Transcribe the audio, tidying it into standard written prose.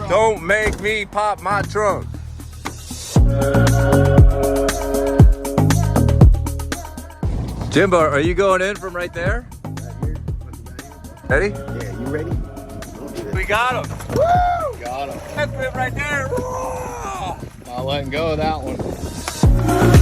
Don't make me pop my trunk. Jimbo, are you going in from right there? Ready? Yeah, you ready? We got him. Woo! Got him. That's it right there. Not letting go of that one.